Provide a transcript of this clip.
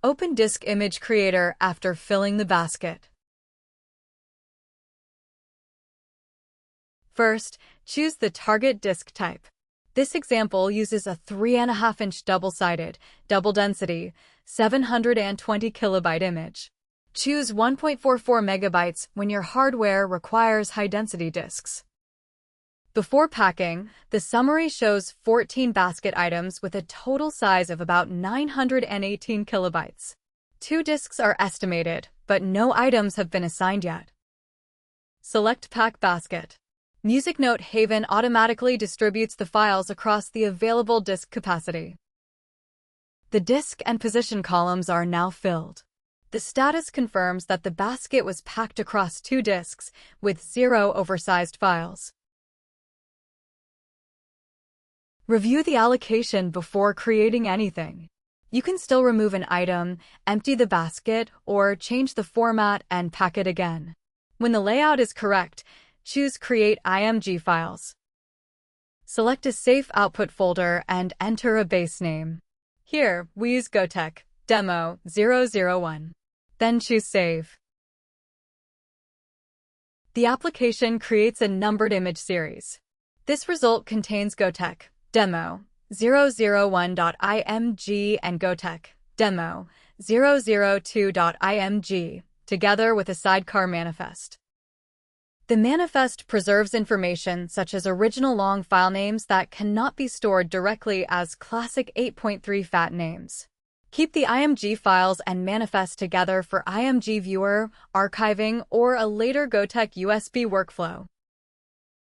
Open Disk Image Creator after filling the basket. First, choose the target disk type. This example uses a 3.5-inch double-sided, double-density, 720 kilobyte image. Choose 1.44 megabytes when your hardware requires high-density disks. Before packing, the summary shows 14 basket items with a total size of about 918 kilobytes. 2 disks are estimated, but no items have been assigned yet. Select Pack Basket. MusicNote Haven automatically distributes the files across the available disk capacity. The disk and position columns are now filled. The status confirms that the basket was packed across 2 disks with 0 oversized files. Review the allocation before creating anything. You can still remove an item, empty the basket, or change the format and pack it again. When the layout is correct, choose Create IMG Files. Select a safe output folder and enter a base name. Here, we use Gotek, Demo 001. Then choose Save. The application creates a numbered image series. This result contains Gotek, Demo 001.img and Gotek, Demo 002.img, together with a sidecar manifest. The manifest preserves information such as original long file names that cannot be stored directly as classic 8.3 FAT names. Keep the IMG files and manifest together for IMG Viewer, archiving, or a later Gotek USB workflow.